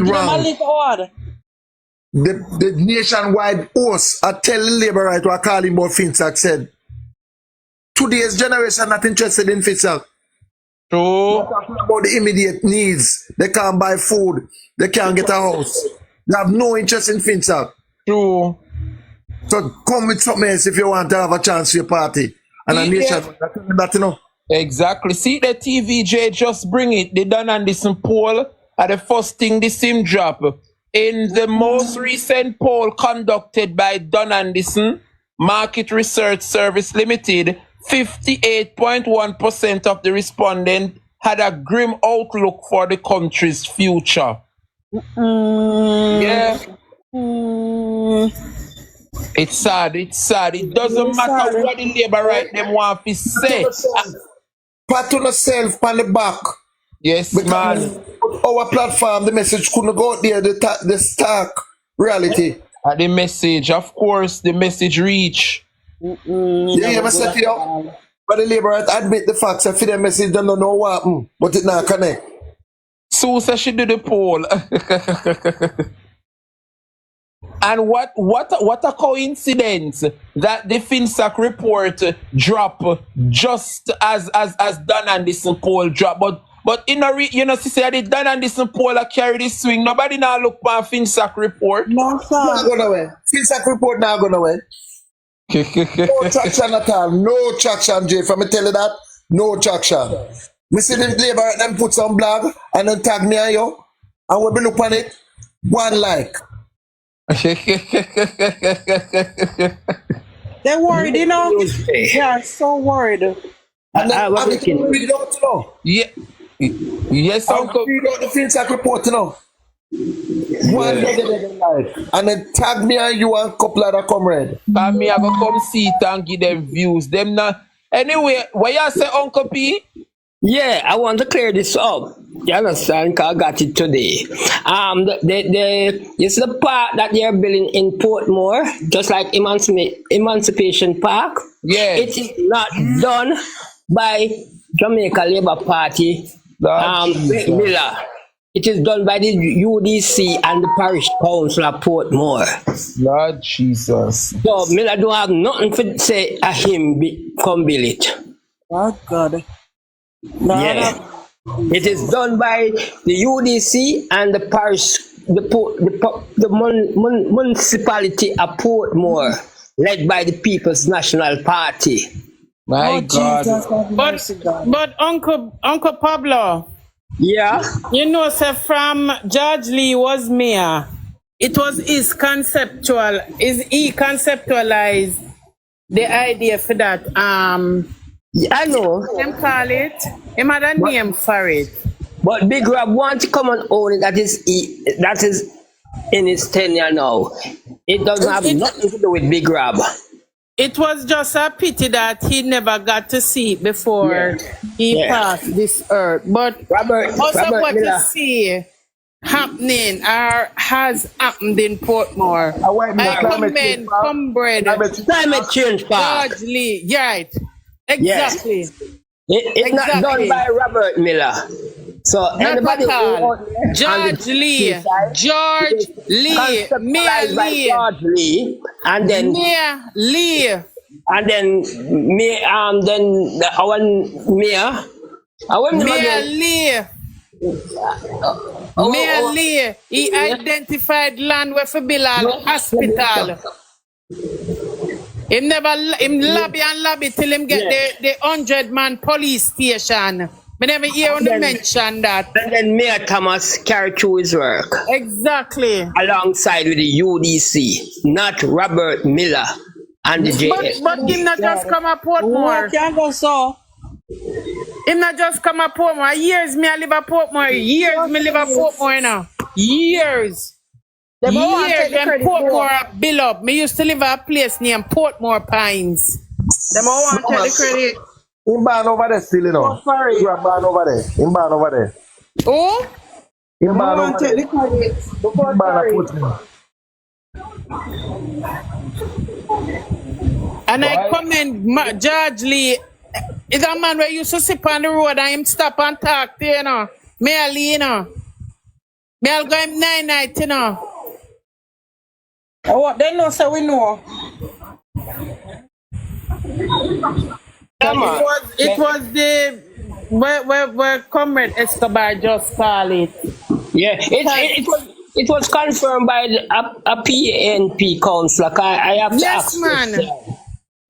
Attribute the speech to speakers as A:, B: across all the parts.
A: wrong. The nationwide host, I tell the labor right what calling about Finsack said. Today's generation not interested in Finsack.
B: True.
A: They're talking about the immediate needs. They can't buy food. They can't get a house. They have no interest in Finsack.
B: True.
A: So come with something else if you want to have a chance for your party. And a nation that you know.
B: Exactly. See the TVJ just bring it. They done on this poll at the first thing the sim drop. In the most recent poll conducted by Don Anderson Market Research Service Limited, 58.1% of the respondents had a grim outlook for the country's future. Yeah. It's sad. It doesn't matter what the labor right them want to say.
A: Pat on yourself on the back.
B: Yes,
A: because
B: man.
A: Our platform, the message couldn't go out there, the stark reality.
B: And the message, of course, the message reach.
A: Yeah, I said to you, but the labor right admit the facts. I feel the message don't know what, but it not connect.
B: So she do the poll. And what a coincidence that the FinSac report drop just as Dan Anderson poll drop. But in a you know, she said the Dan Anderson poll carry this swing. Nobody now look for FinSac report.
A: No, sir. Not gonna win. FinSac report not gonna win. No traction at all. No traction, Jay. From me tell you that, no traction. Me see the labor them put some blog and then tag me and you, and we be look on it. One like.
C: They're worried, you know. They are so worried.
A: And then I'm read it out to know.
B: Yeah. Yes, Uncle.
A: Read out the FinSac report to know. One day like. And then tag me and you and a couple other comrades.
B: And me I go come see it and give them views. Them not. Anyway, what you say, Uncle P?
D: Yeah, I want to clear this up. You understand? Cause I got it today. It's the park that they're building in Portmore, just like Emancipation Park.
B: Yeah.
D: It is not done by Jamaica Labour Party, Miller. It is done by the UDC and the Parish Council of Portmore.
B: Lord Jesus.
D: So Miller don't have nothing to say a him come build it.
C: Oh God. No,
D: Yeah. It is done by the UDC and the parish, the municipality of Portmore, led by the People's National Party.
B: My God.
C: Jesus,
E: But Uncle Pablo,
D: Yeah.
E: you know, sir, from George Lee was mayor. It was he conceptualized the idea for that.
D: I know.
E: Them call it. Him had a name for it.
D: But Big Rob wants to come and own it. That is in his tenure now. It doesn't have nothing to do with Big Rob.
E: It was just a pity that he never got to see it before he passed this earth. But
D: Robert
E: what
D: Miller.
E: you see happening or has happened in Portmore. I commend comrade
D: Climate change park.
E: George Lee. Yeah, right. Exactly.
D: Yes. It's not done by Robert Miller. So
E: Not
D: anybody
E: at all.
D: who
E: George Lee, Mayor Lee,
D: George Lee, and then
E: Mayor Lee,
D: and then me then our mayor,
E: Mayor Lee. Mayor Lee, he identified land where for Bilal Hospital. Him lobby till him get the 100-man police station. I never hear him mention that.
D: And then Mayor Thomas carried through his work.
E: Exactly.
D: Alongside with the UDC, not Robert Miller and the JLP.
E: But him not just come up Portmore.
C: can't go so.
E: Him not just come up Portmore. Years me I live at Portmore. Years me live at Portmore now. Years. Years when Portmore built up. Me used to live at a place named Portmore Pines.
C: Them all want to take the credit.
A: In ban over there still, you know. You are ban over there. In ban over there.
E: Oh?
A: In ban over there.
C: the credit.
A: In ban of Portmore.
E: And I commend George Lee. Is a man where used to sit on the road and him stop and talk to you know. Mayor Lee, you know. Me I'll go him 9 night, you know.
C: Oh, what they know, so we know.
D: Come on.
E: It was the where Comrade Escobar just call it.
D: Yeah, it was confirmed by a PNP councillor. I have to
E: Yes,
D: ask
E: man.
D: question.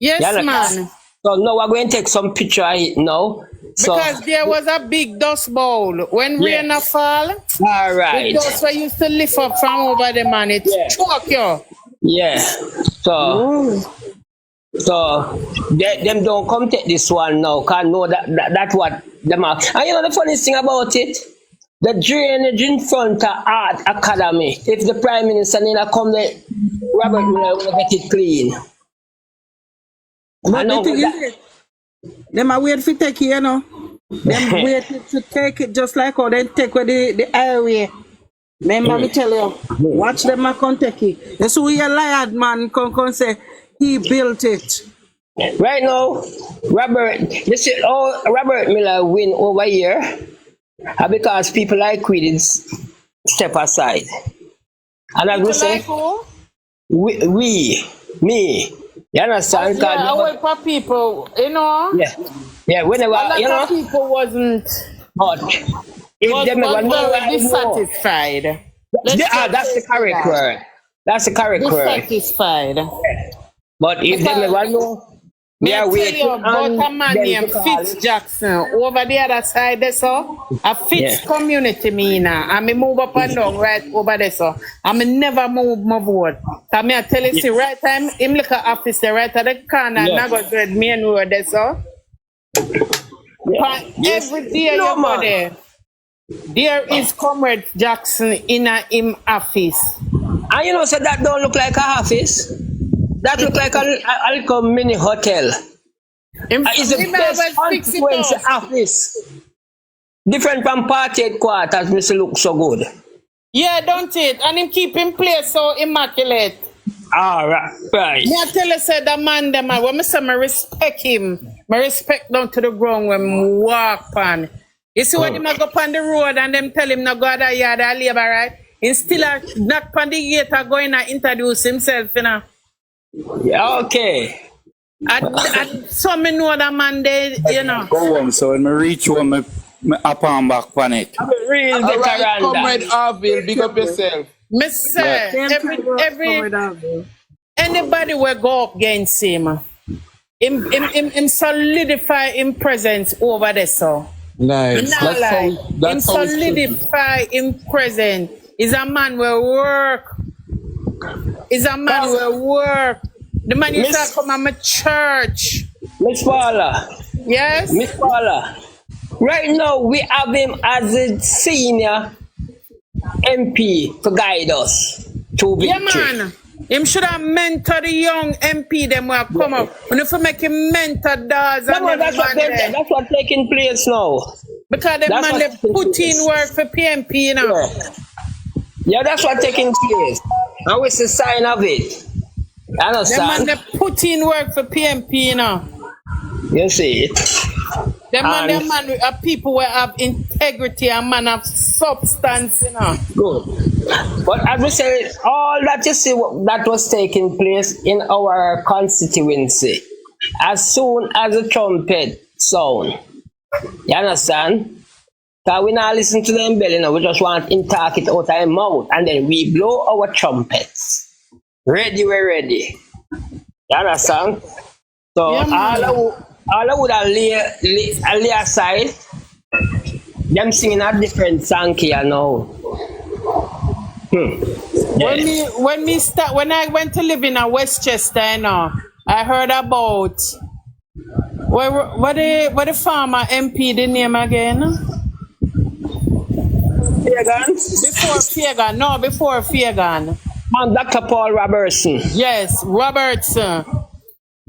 E: Yes,
D: Yeah,
E: man.
D: So now we're going to take some picture of it now. So
E: Because there was a big dust bowl. When rain a fall,
D: all
E: the
D: right.
E: dust we used to lift up from over the man, it choke you.
D: Yeah. So them don't come take this one now. Cause know that what them are. And you know the funniest thing about it, the drainage in front of Art Academy. If the Prime Minister never come there, Robert will get it clean.
C: But the thing is, them are wait for take it, you know. Them wait to take it just like how they take with the highway. Remember me tell you, watch them a come take it. You see we a liar man come say he built it.
D: Right now, Robert Miller win over here because people like we did step aside. And I will say,
E: Like who?
D: me, you understand?
E: Yeah, I wait for people, you know.
D: Yeah, whenever,
E: A lot
D: you know,
E: of people wasn't
D: but if them ever know,
E: very
D: I know.
E: dissatisfied.
D: That's the correct word. That's the correct word.
E: Dissatisfied.
D: But if them ever know, we
E: Me
D: are
E: tell
D: waiting
E: you about a man
D: them
E: named
D: to call
E: Fitz
D: it.
E: Jackson over the other side there, so a Fitz community me now. And me move up and down right over there, so and me never move my vote. So me I tell you, see, right time him look at office there, right at the corner, and go to the main road there, so. Every day
D: No,
E: you go
D: man.
E: there, there is Comrade Jackson in a him office.
D: And you know, so that don't look like a office. That look like a little mini hotel. It's the best Constituency office. Different from party headquarters, Mr. Look so good.
E: Yeah, don't it? And him keep him place so immaculate.
D: All right.
E: Me I tell you, say the man, when me say me respect him, me respect down to the ground when me walk on. You see when him a go on the road and them tell him no go to yard or labor, right? He still a knock on the gate and go in and introduce himself, you know.
D: Yeah, okay.
E: And so me know that man there, you know.
F: Go home, so when I reach home, I up and back on it.
D: I'm a real
B: All right,
D: veteran.
B: Comrade Arville, big up yourself.
E: Me say, anybody will go up against him, him solidify him presence over there, so.
B: Nice.
E: Him
B: That's how it should be.
E: solidify him present. He's a man will work. He's a man will work. The man used to come to my church.
D: Miss Paula.
E: Yes?
D: Miss Paula. Right now, we have him as a senior MP to guide us to victory.
E: Yeah, man. Him should have mentored the young MP them will come up. And if we make him mentor those and them
D: That's what's taking place now.
E: because the man they put in work for PNP, you know.
D: Yeah, that's what's taking place. And what's the sign of it? You
E: The man
D: understand?
E: they put in work for PNP, you know.
D: You see it.
E: The man are people will have integrity and man have substance, you know.
D: Good. But as we say, all that you see that was taking place in our constituency, as soon as the trumpet sound, you understand? So we not listen to them bell, you know, we just want him talk it out of his mouth, and then we blow our trumpets. Ready, we're ready. You understand? So
E: Yeah,
D: all I would have lay aside, them singing a different song here now.
E: When I went to live in Westchester, you know, I heard about what the farmer MP the name again?
D: Fagan?
E: Before Fagan.
D: Man, Dr. Paul Robertson.
E: Yes, Robertson.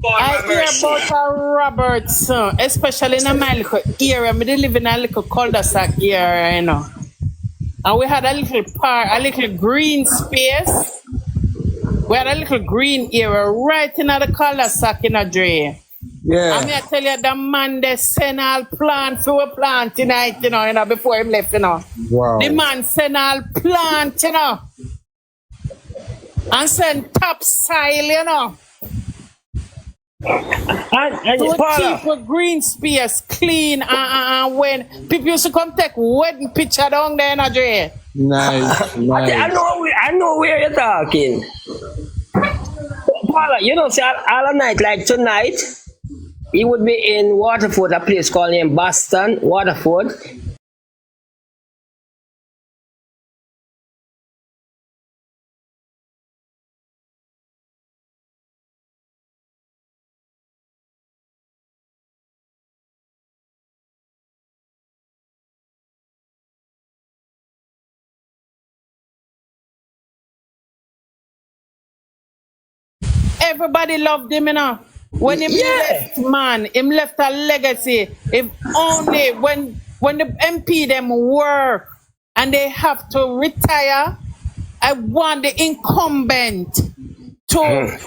E: I hear about a Robertson, especially in my little area. I live in a little cul-de-sac area, you know. And we had a little green space. We had a little green area right in the cul-de-sac in a drain.
B: Yeah.
E: I mean, I tell you, the man they send all plant for a plant tonight, you know, before him left, you know.
B: Wow.
E: The man send all plant, you know. And send topsoil, you know.
D: And
E: To
D: Paula,
E: keep a green space clean and when people used to come take wedding picture down there, you know, Dre.
B: Nice.
D: I know where you're talking. Paula, you know, see, all night, like tonight, he would be in Waterford, a place called in Boston, Waterford.
E: Everybody loved him, you know. When him left, man, him left a legacy. If only when the MP them work and they have to retire, I want the incumbent to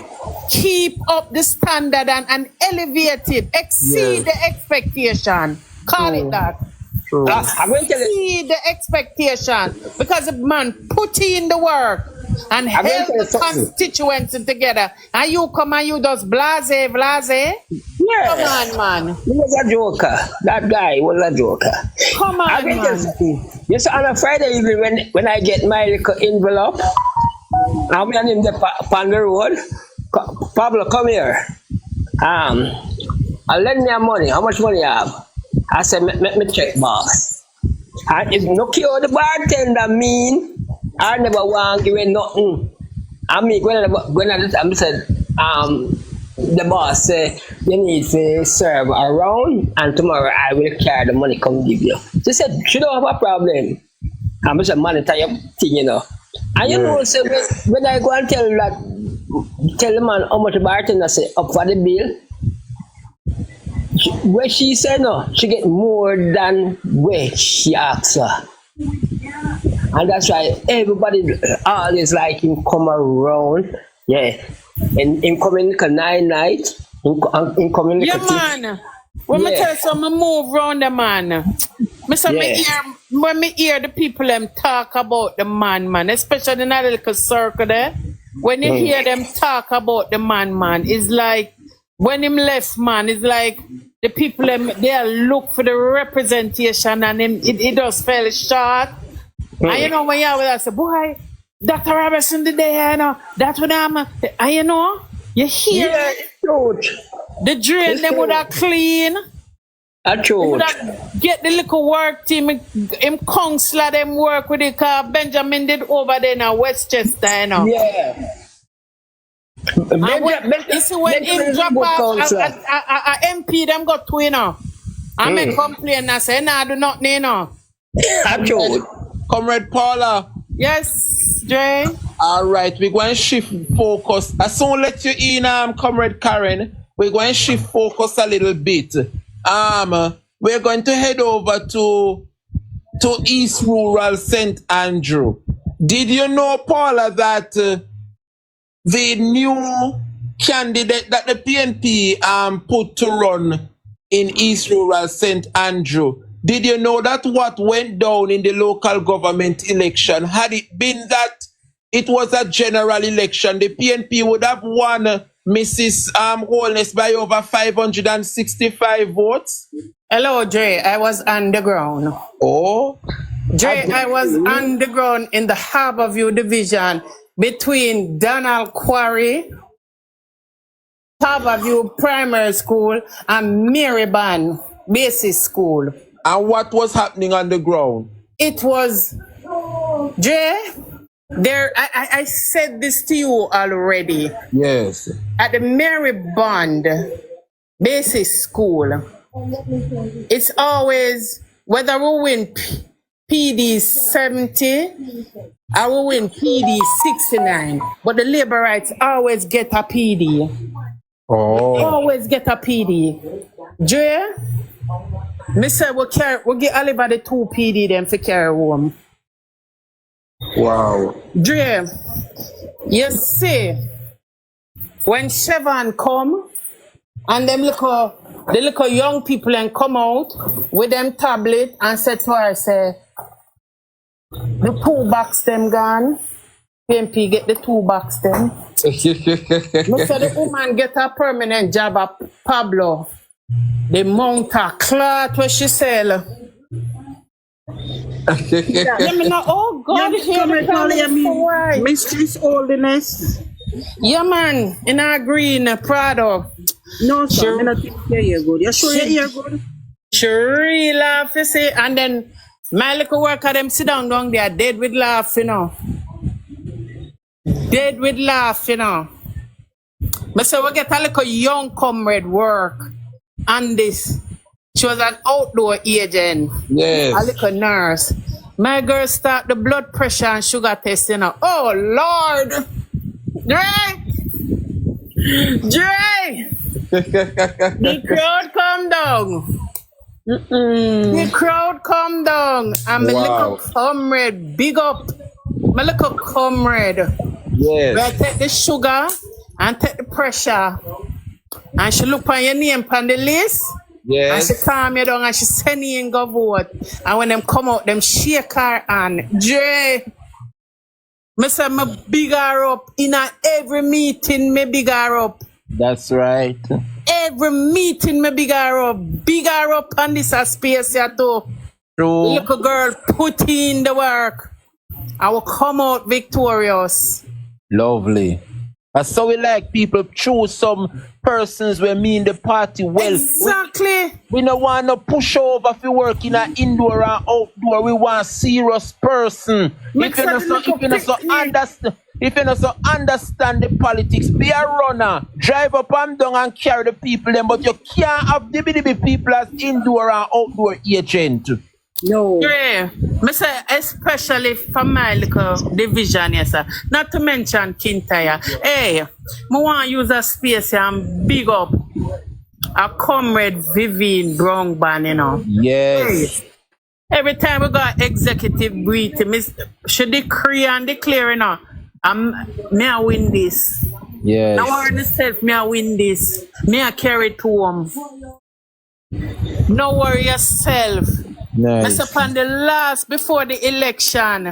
E: keep up the standard and elevate it, exceed the expectation. Call it that.
D: I'm going to tell you,
E: Exceed the expectation because the man put in the work and
D: I'm going
E: held
D: to tell you
E: the
D: something.
E: constituency together. And you come and you just blase. Come on, man.
D: He was a joker. That guy was a joker.
E: Come
D: I'm
E: on,
D: going to tell you
E: man.
D: something. Yes, on a Friday evening when I get my little envelope, I'm going him on the road. Pablo, come here. I lend me money. How much money you have? I said, let me check, boss. And if no cure the bartender mean, I never want to give him nothing. I mean, when I said, the boss say, you need to serve around, and tomorrow I will carry the money, come give you. She said, she don't have a problem. I'm just monitor your thing, you know. And you know, so when I go and tell the man how much the bartender say up for the bill, where she said no, she get more than where she asked her. And that's why everybody always like him come around. Yeah. And him coming nine night. In coming
E: Yeah, man. When me tell you something, move round the man. When me hear the people them talk about the man, especially in that little circle there, when you hear them talk about the man, it's like when him left, man, it's like the people them they look for the representation and it just fell short. And you know when you always say, boy, Dr. Robertson did there, you know, that's what I'm and you know, you hear the drain them would have clean. Would have get the little work team, him counselor them work with it, cause Benjamin did over there in Westchester, you know.
D: Yeah.
E: You see when him drop off a MP them got to, you know. I make complain and say, nah, do not you know.
B: Comrade Paula.
E: Yes, Dre.
B: All right, we're going to shift focus. As soon as let you in, Comrade Karen, we're going to shift focus a little bit. We're going to head over to East Rural St. Andrew. Did you know, Paula, that the new candidate that the PNP put to run in East Rural St. Andrew, did you know that what went down in the local government election, had it been that it was a general election, the PNP would have won Mrs. Holness by over 565 votes?
E: Hello, Dre. I was underground.
B: Oh?
E: Dre, I was underground in the Harborview division between Donald Quarry, Harborview Primary School, and Maryband Basic School.
B: And what was happening on the ground?
E: It was, Jay, there. I said this to you already.
B: Yes.
E: At the Maryband Basic School, it's always whether we win PD 70 or we win PD 69, but the labor rights always get a PD.
B: Oh.
E: Always get a PD. Jay. Me say we get Oliver the 2 PD them for carry home.
B: Wow.
E: Dre, you see, when Chevron come And them the little young people and come out with them tablet and say to her, say, the 2 box them gone. PNP get the 2 box them. Me say the woman get a permanent job at Pablo. They mount a cloth where she sell. Yeah, me know, oh God, here the problem for why.
C: Mistress Holiness.
E: Yeah, man, in our green Prado.
C: No, sir, I don't think your ear good. You sure your ear good?
E: She really laugh, you see, and then my little worker, them sit down there, dead with laugh, you know. Dead with laugh, you know. But so we get a little young comrade work on this. She was an outdoor agent.
B: Yes.
E: A little nurse. My girl start the blood pressure and sugar test, you know. Oh, Lord. Dre! The crowd come down. The crowd come down. And my little comrade, big up. My little comrade.
B: Yes.
E: Where I take the sugar and take the pressure. And she look on your name on the list.
B: Yes.
E: And she calm you down and she send you in go vote. And when them come out, them shake her hand. Dre. Me say me big her up. In every meeting, me big her up.
B: That's right.
E: Every meeting, me big her up. Big her up on this space here too.
B: True.
E: Little girl, put in the work. I will come out victorious.
B: Lovely. And so we like people choose some persons where mean the party well.
E: Exactly.
B: We don't want to push over if you work in an indoor and outdoor. We want serious person. If you not so understand the politics, be a runner. Drive up and down and carry the people then, but you can't have the people as indoor and outdoor agent.
C: No.
E: Yeah, me say especially for my little division, yes, sir. Not to mention Kintaya. Hey, me want to use a space and big up a comrade Vivian Brownban, you know.
B: Yes.
E: Hey, every time we got executive briefing, she decree and declare, you know, me I win this.
B: Yes.
E: Now worry yourself, me I win this. Me I carry it home. No worry yourself.
B: Nice.
E: Upon the last before the election,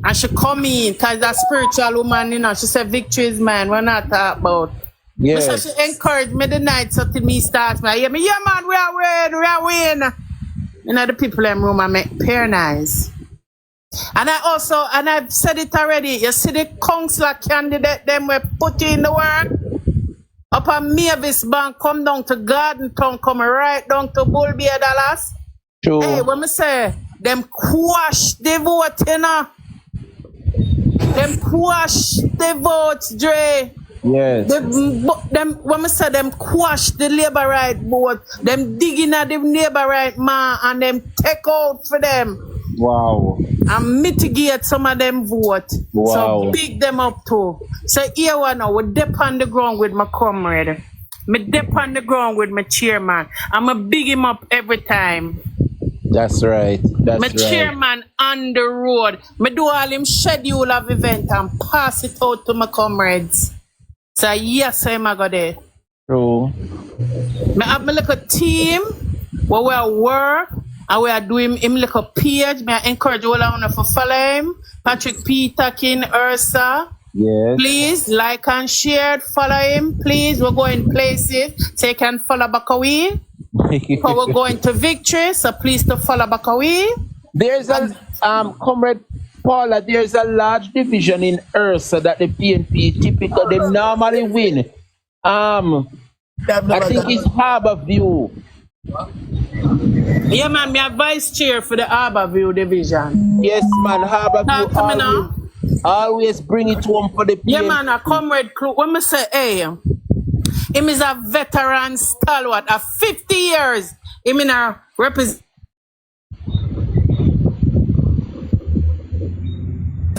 E: and she come in because that spiritual woman, you know, she said victory is mine. We're not talking about.
B: Yes.
E: So she encouraged me the night so till me start. Yeah, man, we are win. You know, the people in the room I make pair nice. And I've said it already, you see the councillor candidate them we put in the work. Up on Mavis Bank, come down to Garden Town, come right down to Bull Bear Dallas.
B: True.
E: Hey, when me say them quash the vote, you know. Them quash the votes, Dre.
B: Yes.
E: Them when me say them quash the labor right vote, them digging at the labor right man and them take out for them.
B: Wow.
E: And mitigate some of them vote.
B: Wow.
E: So big them up too. So here one now, we dip on the ground with my comrade. Me dip on the ground with my chairman. I'm a big him up every time.
B: That's right. That's
E: my
B: right.
E: chairman on the road. Me do all him schedule of event and pass it out to my comrades. So yes, I'm a go there.
B: True.
E: Me have my little team where we are work and we are doing him little page. Me I encourage all of you to follow him. Patrick Peterkin, Ursa.
B: Yes.
E: Please like and share, follow him. Please, we're going places. So you can follow back away. So we're going to victory. So please to follow back away.
B: There's a comrade Paula, there's a large division in Ursa that the PNP typical they normally win. I think it's Harborview.
E: Yeah, man, me a vice chair for the Harborview division.
B: Yes, man, Harborview always bring it home for the PNP.
E: Yeah, man, a comrade crew. When me say, hey, him is a veteran stalwart of 50 years. Him in a represent.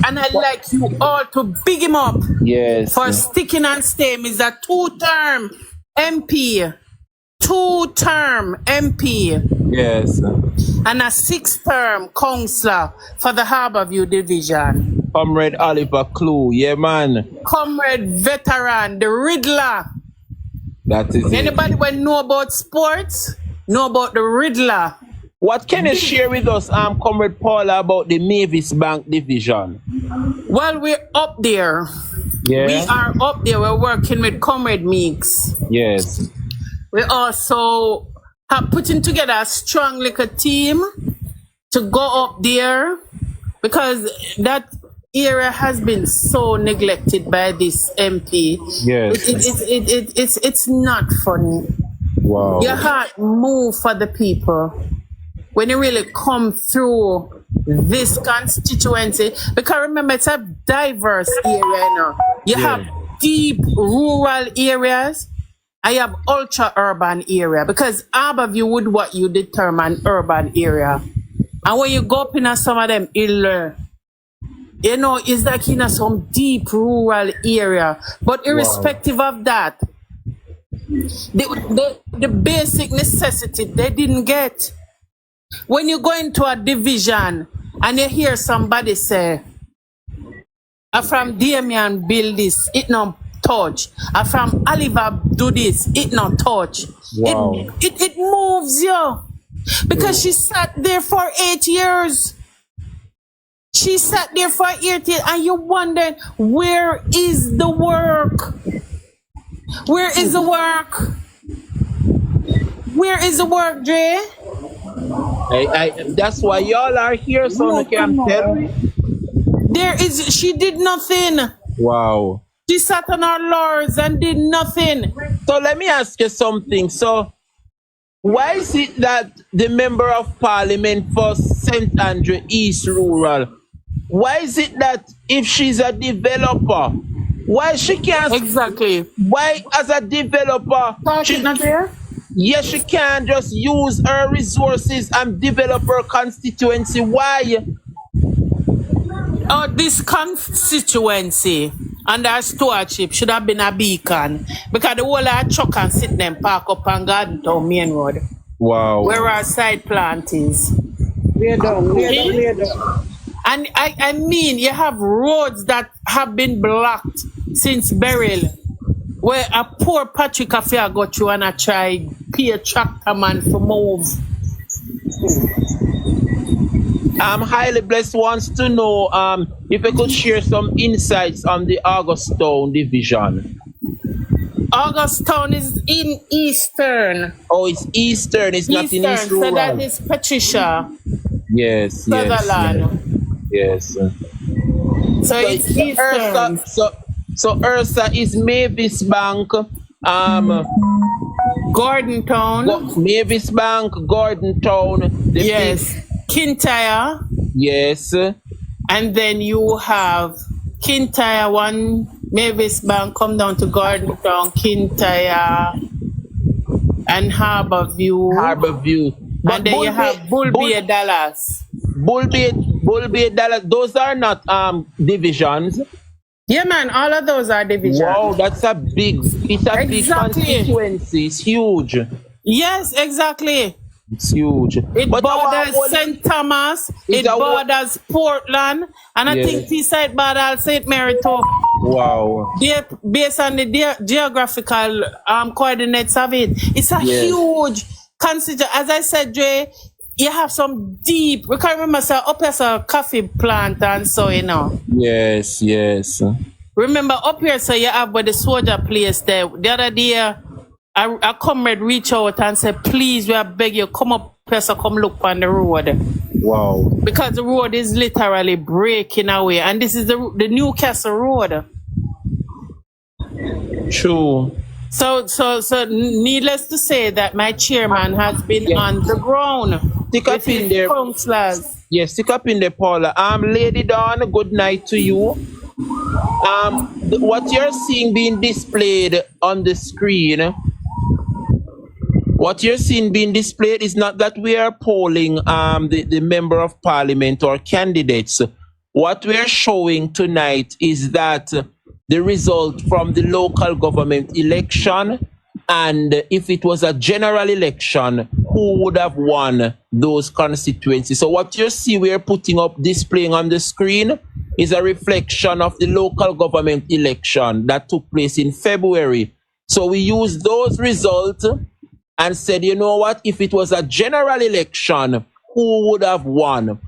E: And I like you all to big him up.
B: Yes.
E: For sticking and staying. He's a two-term MP. Two-term MP.
B: Yes.
E: And a 6-term councillor for the Harborview division.
B: Comrade Oliver Clue, yeah, man.
E: Comrade veteran, the Riddler.
B: That is it.
E: Anybody when know about sports, know about the Riddler.
B: What can you share with us, Comrade Paula, about the Mavis Bank division?
E: Well, we're up there.
B: Yeah.
E: We are up there. We're working with Comrade Meeks.
B: Yes.
E: We also have putting together a strong little team to go up there because that area has been so neglected by this MP.
B: Yes.
E: It's not funny.
B: Wow.
E: Your heart move for the people when you really come through this constituency. Because remember, it's a diverse area now. You have deep rural areas. I have ultra urban area because Harborview would what you determine urban area. And when you go up in some of them ill, you know, it's like in some deep rural area. But irrespective of that, the basic necessity they didn't get. When you go into a division and you hear somebody say, "I from Damien build this, it no touch. I from Oliver do this, it no touch."
B: Wow.
E: It moves you. Because she sat there for 8 years. She sat there for 8 years and you wonder, where is the work? Where is the work? Where is the work, Dre?
B: That's why y'all are here, so I can tell you.
E: She did nothing.
B: Wow.
E: She sat on her laurels and did nothing.
B: So let me ask you something. So why is it that the member of parliament for St. Andrew East Rural, why is it that if she's a developer, why she can't?
E: Exactly.
B: Why as a developer,
E: She's not there?
B: yes, she can't just use her resources and develop her constituency. Why?
E: Oh, this constituency under stewardship should have been a beacon because the whole of truck and sit them park up on Garden Town Main Road.
B: Wow.
E: Where our side plant is.
C: We're done.
E: And I mean, you have roads that have been blocked since Beryl, where a poor Patrick Affair got through and I tried pay a tractor man for move.
B: Highly Blessed wants to know if I could share some insights on the Augustown division.
E: Augustown is in Eastern.
B: Oh, it's Eastern. It's not in East
E: So
B: Rural.
E: that is Patricia
B: Yes,
E: Sutherland.
B: yes.
E: So it's Eastern.
B: So Ursa is Mavis Bank,
E: Gordon Town.
B: Mavis Bank, Gordon Town.
E: Yes. Kintyre.
B: Yes.
E: And then you have Kintyre one, Mavis Bank, come down to Gordon Town, Kintyre, and Harborview. And then you have Bull Bay, Dallas.
B: Bull Bay, Dallas. Those are not divisions.
E: Yeah, man, all of those are divisions.
B: Wow, that's a big. It's a big constituency. It's huge.
E: Yes, exactly.
B: It's huge.
E: It borders St. Thomas, it borders Portland, and I think Teesside borders St. Mary too.
B: Wow.
E: Based on the geographical coordinates of it. It's a huge constituency. As I said, Dre, you have some deep, we can remember, so up here's a coffee plant and so, you know.
B: Yes.
E: Remember, up here, so you have where the soldier place there. The other day, a comrade reach out and said, please, we beg you, come up here, so come look on the road.
B: Wow.
E: Because the road is literally breaking away. And this is the Newcastle Road.
B: True.
E: So needless to say that my chairman has been on the ground.
B: Stick up in there.
E: Councillors.
B: Yes, stick up in there, Paula. Lady Dawn, good night to you. What you're seeing being displayed on the screen, what you're seeing being displayed is not that we are polling the member of parliament or candidates. What we are showing tonight is that the result from the local government election, and if it was a general election, who would have won those constituencies. So what you see we're putting up, displaying on the screen, is a reflection of the local government election that took place in February So we used those results and said, you know what, if it was a general election, who would have won?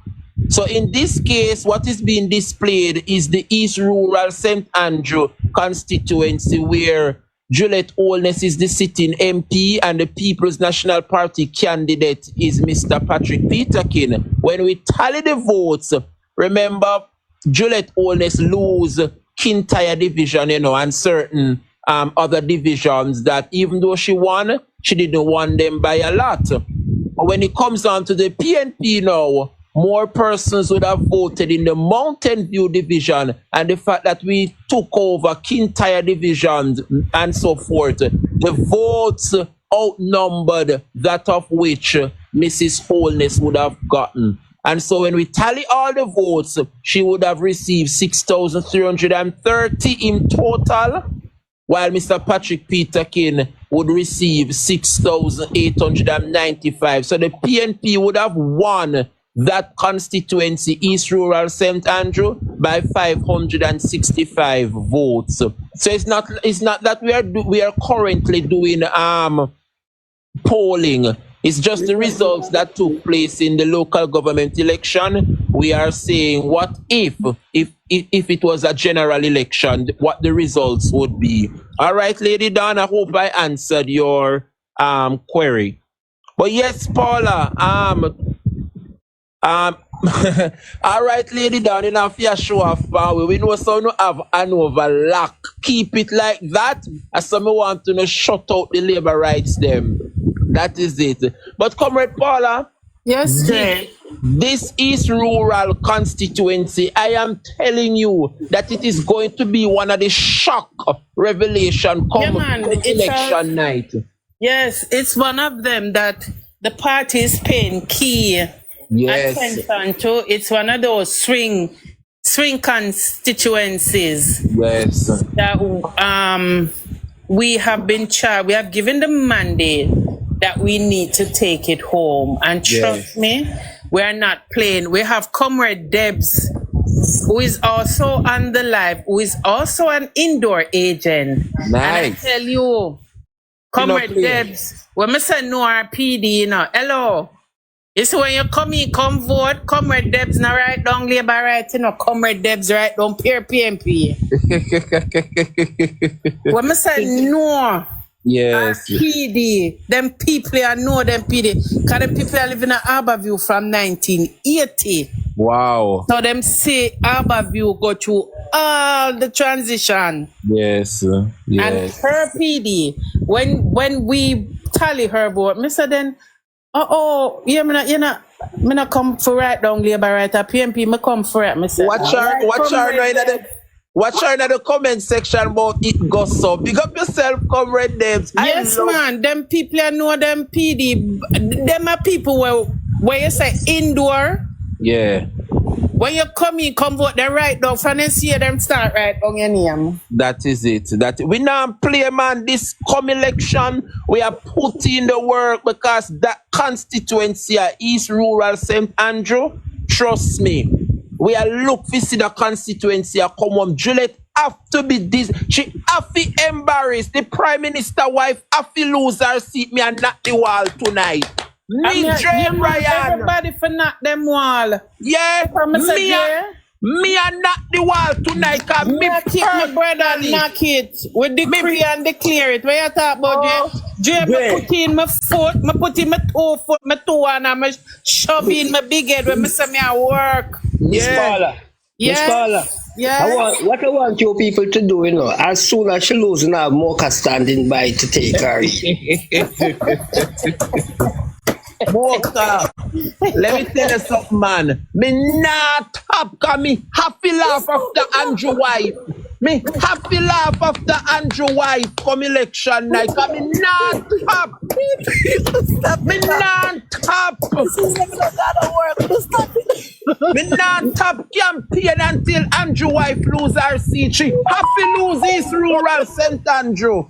B: So in this case, what is being displayed is the East Rural St. Andrew constituency, where Juliet Holness is the sitting MP and the People's National Party candidate is Mr. Patrick Peterkin. When we tally the votes, remember, Juliet Holness lose Kintyre division, and certain other divisions that even though she won, she didn't win them by a lot. But when it comes down to the PNP now, more persons would have voted in the Mountain View division, and the fact that we took over Kintyre divisions and so forth, the votes outnumbered that of which Mrs. Holness would have gotten. And so when we tally all the votes, she would have received 6,330 in total, while Mr. Patrick Peterkin would receive 6,895. So the PNP would have won that constituency, East Rural St. Andrew, by 565 votes. So it's not that we are currently doing polling. It's just the results that took place in the local government election. We are saying, what if it was a general election, what the results would be. All right, Lady Dawn, I hope I answered your query. But yes, Paula, all right, Lady Dawn, you know, if you show off power, we know so no have an overlock. Keep it like that. As some want to shut out the labor rights them. That is it. But Comrade Paula,
E: Yes, Jay.
B: this East Rural constituency, I am telling you that it is going to be one of the shock revelation come election night.
E: Yes, it's one of them that the party is paying key attention to. It's one of those swing constituencies.
B: Yes.
E: That we have been charged. We have given the mandate that we need to take it home. And trust me, we are not playing. We have Comrade Debs, who is also on the live, who is also an indoor agent.
B: Nice.
E: And I tell you, Comrade Debs, when I say no RPD, hello. It's when you come vote, Comrade Debs not write down labor right, Comrade Debs write down peer PNP. When I say no, PD, them people I know them PD, because them people are living in Harborview from 1980.
B: Wow.
E: So them say Harborview go through all the transition.
B: Yes.
E: And her PD, when we tally her vote, I said then, me not come for right down labor right at PNP, me come for it.
B: Watch her in the comment section about it goes so. Pick up yourself, Comrade Debs.
E: Yes, man. Them people I know them PD. Them are people where you say indoor.
B: Yeah.
E: When you come vote the right down from this year them start right on your name.
B: That is it. We now play, man. This come election, we are putting the work because that constituency East Rural St. Andrew, trust me, we are look to see the constituency come on. Juliet have to be this. She have to embarrass the Prime Minister wife, have to lose her seat, me and knock the wall tonight.
E: Everybody for knock them wall.
B: Yeah, me and knock the wall tonight. Cause me
E: keep my brother knock it. We decree and declare it. What you talk about, Jay? Me put in my foot, me put in my foot, my toe, and I'm shove in my big head when me say me at work.
D: Miss Paula. What I want you people to do, as soon as she loses, now Mocha standing by to take her.
B: Mocha, let me tell you something, man. Me not top, cause me happy laugh after Andrew wife. Me happy laugh after Andrew wife come election night. Cause me not top. Me not top. Me not top campaign until Andrew wife lose her seat. She happy lose East Rural St. Andrew.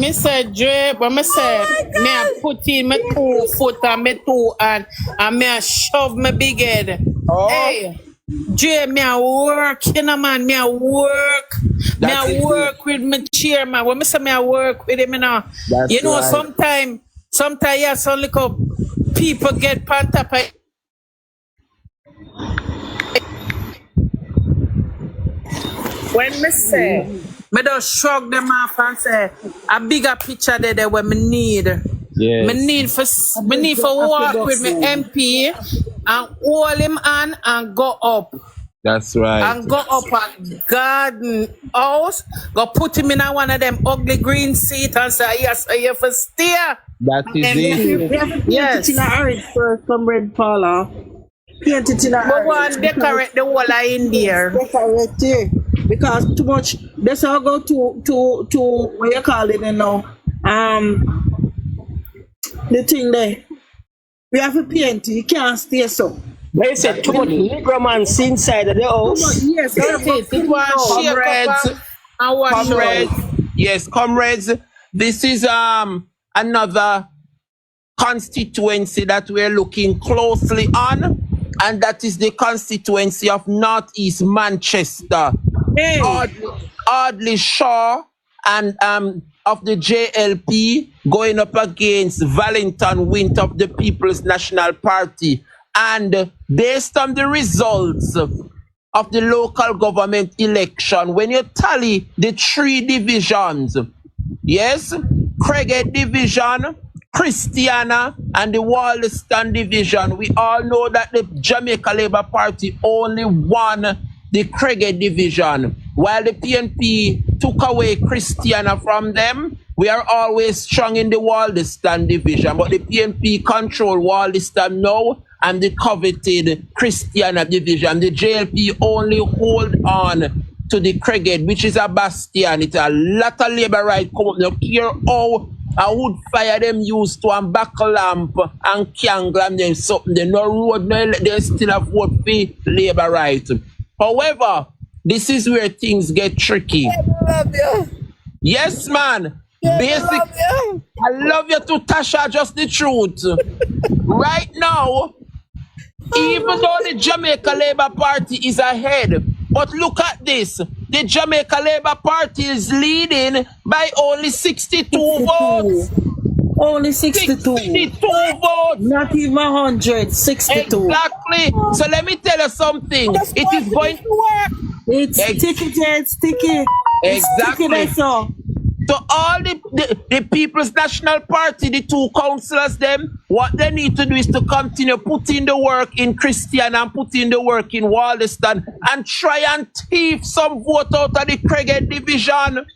E: Me say Dre, but me say me a put in my 2 foot and my 2 hand and me a shove my big head. Hey, Jay, me a work, you know, man. Me a work. Me
B: That's
E: a
B: it.
E: work with my chairman. When me say me a work with him, you know.
B: That's
E: You know,
B: right.
E: sometimes, yeah, some little people get pan top of when me say, me just shrug them off and say, a bigger picture there what me need. Me
B: Yes.
E: need for walk with me MP and hold him on and go up.
B: That's right.
E: And go up a garden house, go put him in a one of them ugly green seat and say, yes, I have to steer.
B: That is
E: And
C: We have
B: it.
C: to paint
E: yes.
C: it in a orange first, comrade Paula. Paint it in a
E: But
C: orange.
E: one decorate the whole of in there.
C: Decorate it. Because too much, that's all go to what you call it, you know. The thing there. We have to paint it. You can't stay so.
D: But you said too much necromancy inside of the house.
C: Yes,
E: That's it. It was shake
B: Comrades,
E: up and wash
B: comrades,
E: out.
B: yes, comrades. This is another constituency that we're looking closely on, and that is the constituency of Northeast Manchester.
C: Hey.
B: Audley Shaw and of the JLP going up against Valentine Wint of the People's National Party. And based on the results of the local government election, when you tally the 3 divisions, yes, Craighead division, Christiana, and the Wallaston division, we all know that the Jamaica Labour Party only won the Craighead division, while the PNP took away Christiana from them. We are always strong in the Wallaston division, but the PNP control Wallaston now and the coveted Christiana division. The JLP only hold on to the Craighead, which is a bastion. It's a lot of labor right come up. Now care how a wood fire them used to and back lamp and candle and then something. They no road, no they still have vote for labor right. However, this is where things get tricky.
E: Love you.
B: Yes, man.
E: I love you.
B: I love you too, Tasha, just the truth. Right now, even though the Jamaica Labour Party is ahead, but look at this. The Jamaica Labour Party is leading by only 62 votes.
C: Only 62.
B: 62 votes.
C: Not even 100. 62.
B: Exactly. So let me tell you something. It is going to work.
C: It's sticky, Jay. It's sticky. It's sticky,
B: Exactly.
C: that's all.
B: So all the People's National Party, the 2 councillors, them, what they need to do is to continue putting the work in Christian and putting the work in Wallaston and try and thief some vote out of the Craighead division.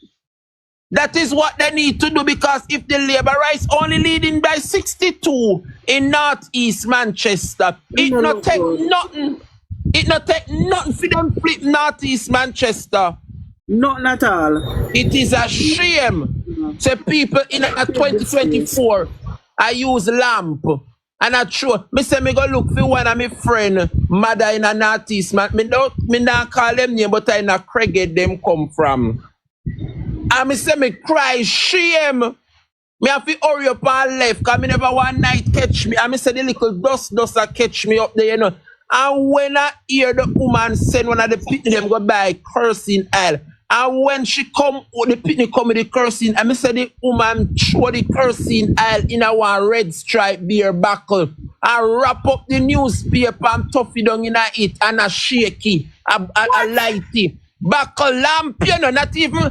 B: That is what they need to do, because if the Labour is only leading by 62 in Northeast Manchester, it not take nothing. It not take nothing for them flip Northeast Manchester.
C: Not at all.
B: It is a shame. So people in a 2024, I use lamp. And I true. Me say me go look for one of my friend, mother in a Northeast man. Me not call them name, but I know Craighead them come from. And me say me cry shame. Me have to hurry up and left, because me never one night catch me. And me say the little dust catch me up there, you know. And when I hear the woman send one of the people them go buy cursing oil. And when she come, the picnic come with the cursing, and I said the woman throw the cursing oil in a one red stripe beer buckle and wrap up the newspaper and tough it down in a it and a shaky, a lighty. Buckle lamp, you know, not even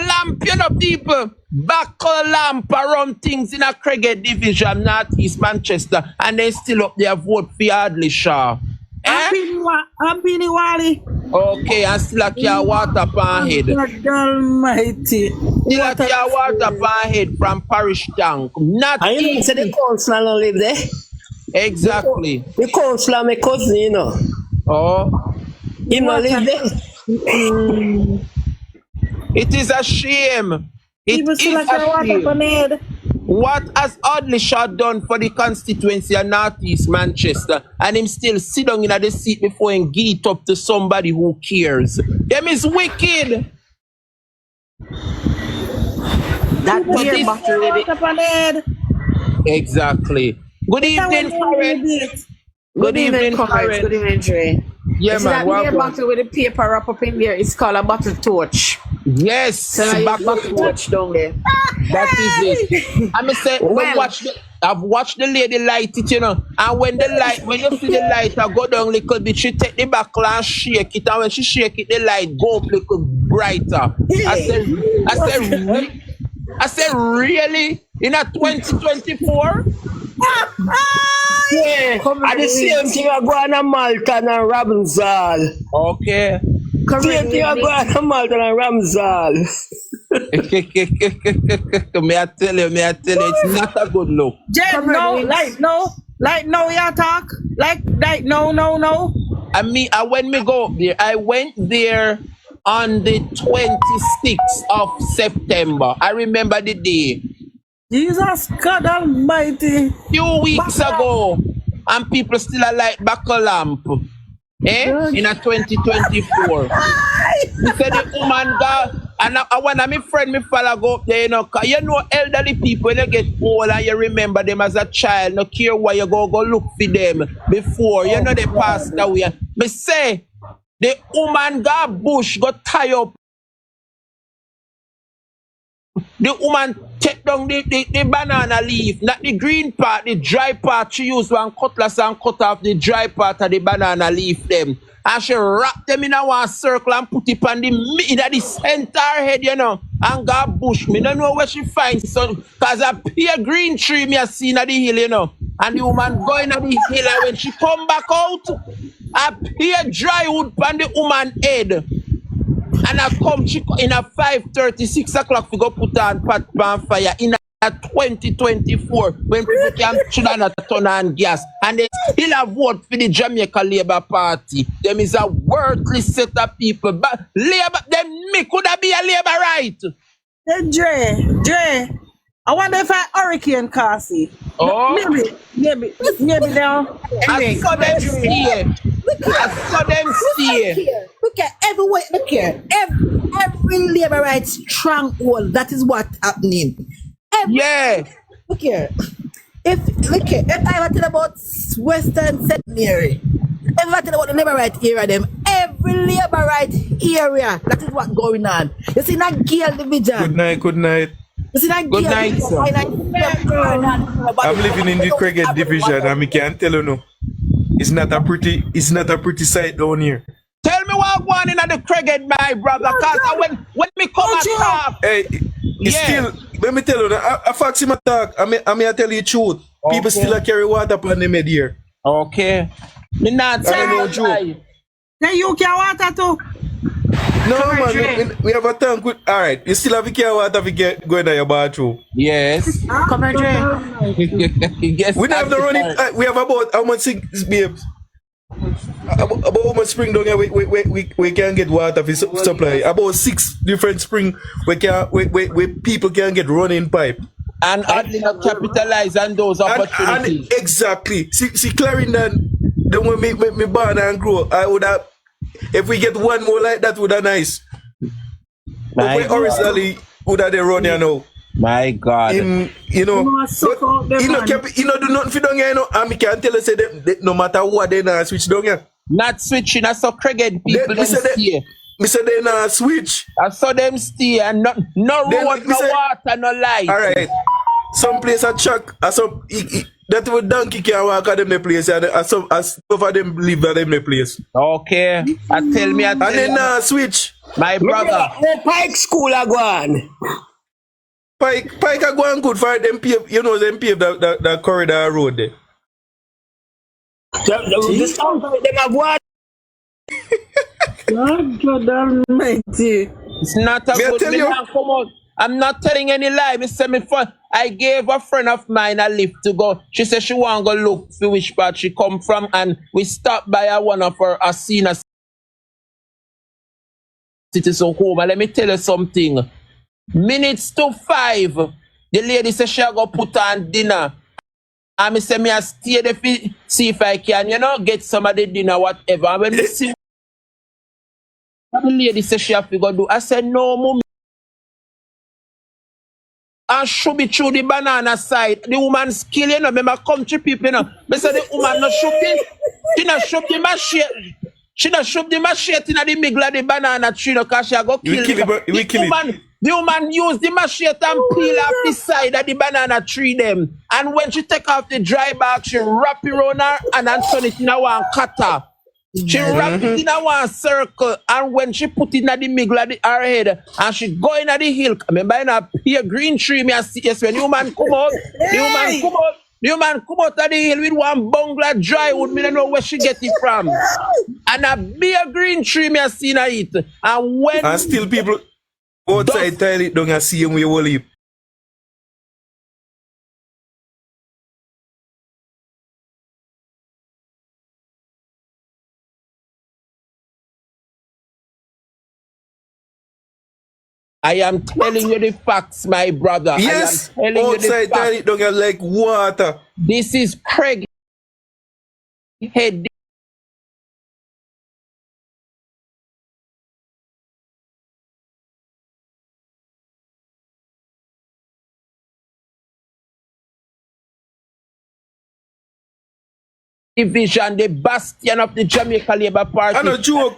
B: lamp, you know, people. Buckle lamp around things in a Craighead division, Northeast Manchester, and they still up there vote for Audley Shaw.
C: I'm Beanie Wally.
B: Okay, and still like your water pan head.
C: God Almighty.
B: Still like your water pan head from Parish Tank. Not
D: And you know, say the councillor don't live there.
B: exactly.
D: The councillor, my cousin, you know.
B: Oh,
D: He don't live there.
B: it is a shame. It
C: People
B: is
C: still like your
B: a
C: water
B: shame.
C: on head.
B: What has Audley Shaw done for the constituency of Northeast Manchester, and him still sit down in the seat before him get up to somebody who cares? Them is wicked.
C: That
B: But
C: beer
B: this-
C: bottle water on head.
B: Exactly. Good evening, Karen. Good evening,
E: comrades.
B: Karen.
E: Good evening, Dre.
B: Yeah,
E: You see
B: man.
E: that
B: What
E: beer bottle with the paper wrap up in there? It's called a bottle torch.
B: Yes,
E: So now you
B: back
E: bottle torch down there.
B: that is it.
E: Well,
B: I've watched the lady light it, you know. And when you see the light, I go down little bit, she take the buckle and shake it. And when she shake it, the light go up little brighter. I said, really? In a 2024?
D: Yeah, and the same thing I go on a Malta and Ramsal.
B: Okay.
D: Same thing I go on a Malta and Ramsal.
B: May I tell you, it's not a good look.
C: Jen, no, like no, you talk. Like no.
B: When me go up there, I went there on the 26th of September. I remember the day.
C: Jesus God Almighty.
B: Few weeks ago, and people still are like buckle lamp. In a 2024. He said the woman got, and one of my friend, me follow go up there, you know, 'cause you know elderly people, when you get old and you remember them as a child, no care where you go look for them before, you know they passed away. Me say, the woman got bush, got tie up. The woman take down the banana leaf, not the green part, the dry part. She used one cutlass and cut off the dry part of the banana leaf them. And she wrap them in a one circle and put it on the center head, you know, and got bush. Me don't know where she finds some, cause a pure green tree me a seen at the hill, you know. And the woman going at the hill, and when she come back out, a pure dry wood on the woman head. And I come in a 5:30, 6 o'clock we go put on pot fire in a 2024 when people can should not turn on gas and they still have vote for the Jamaica Labour Party. Them is a worthless set of people. But Labour, them me could have be a Labour right.
C: Then Dre, I wonder if I hurricane Cassie.
B: Oh,
C: Maybe now.
B: I saw them stay.
G: Look at everywhere. Look here. Every labor rights stronghold. That is what happening.
B: Yeah.
G: Look here. If I were tell about Western St. Mary, if I tell about the labor right area, them every labor right area. That is what going on. You see that Gale division.
H: Good night.
G: You see that
B: Good night, sir.
H: I'm living in the Craighead division and I can't tell you no. It's not a pretty sight down here.
B: Tell me what going in at the Craighead, my brother, cause when me come and talk.
H: Hey, it's still, let me tell you, I fax him a talk, I may tell you the truth.
B: Okay.
H: People still carry water upon them head here.
B: Okay. Me not
H: I don't know, Joe.
C: Then you can water too.
H: No, man, we have a tank with, alright, you still have a care water if you get going to your bathroom.
B: Yes.
E: come here, Dre.
B: Yes.
H: We don't have the running, we have about how much babes? About how much spring down here we can get water for supply. About 6 different spring where people can get running pipe.
B: And not capitalize on those opportunities.
H: And exactly. See Clarendon, the one me born and grow, I would have, if we get one more like that would have nice. But we originally would have they run here now.
B: My God.
H: You know, but, do nothing for down here, you know, and me can tell you say they, no matter what they not switch down here.
B: Not switching, I saw Craighead people them stay.
H: Me say they not switch.
B: I saw them stay and no road, no water, no light.
H: Alright. Some place a chuck, that would donkey can walk at them the place and some of them live at them the place.
B: Okay. I tell me.
H: And then switch.
B: My brother.
D: Pike school are gone.
H: Pike are going good for them pave, you know, them pave the corridor road there.
D: The sound them are gone.
C: God Almighty.
B: It's not a good thing. Come on. I'm not telling any lie. I gave a friend of mine a lift to go. She said she want to go look for which part she come from, and we stopped by one of her senior citizen home. And let me tell you something. Minutes to 5, the lady said she go put on dinner. And I say me I stay there see if I can, you know, get some of the dinner, whatever. And when we see what the lady said she have to go do, I said no, mum. And should be through the banana side. The woman's skill, you know, remember country people, you know. They say the woman not shopping. She not shopping, but She done shoot the machete in the middle of the banana tree, no, cause she a go kill the woman use the machete and peel off the side of the banana tree them. And when she take off the dry bark, she wrap it around her and then turn it in a one cutter. She wrap it in a one circle, and when she put it in the middle of her head, and she go in the hill. I remember in a green tree, me I see yes, when the woman come out, the woman come out of the hill with one bungalow dry wood, me don't know where she get it from. And a big green tree, me I see in it. And when
H: and still people outside tell it don't see him with your leap.
B: I am telling you the facts, my brother.
H: Yes,
B: I am telling you the
H: outside tell
B: facts.
H: it don't get like water.
B: This is Craig head. Division, the bastion of the Jamaica Labour Party.
H: I know joke.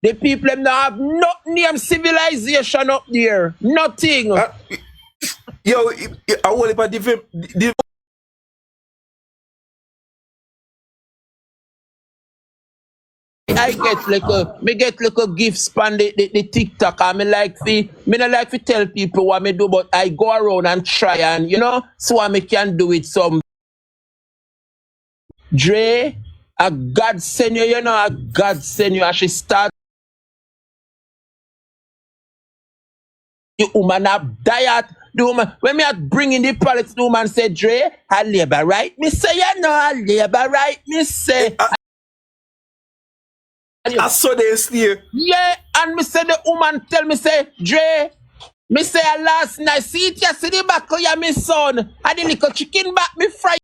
B: The people them now have no name civilization up there. Nothing.
H: Yo, I want about different.
B: I get like a gifts on the TikTok. I me not like to tell people what me do, but I go around and try and so I can do it some. Dre, a God send you, a God send you. And she start. The woman have diet. The woman, when me at bringing the politics, the woman said, Dre, I labor right. Me say, I labor right. Me say.
H: I saw they steer.
B: Yeah, and me say the woman tell me say, Dre, me say last night, see it, you see the back of your me son. And the little chicken back me fry.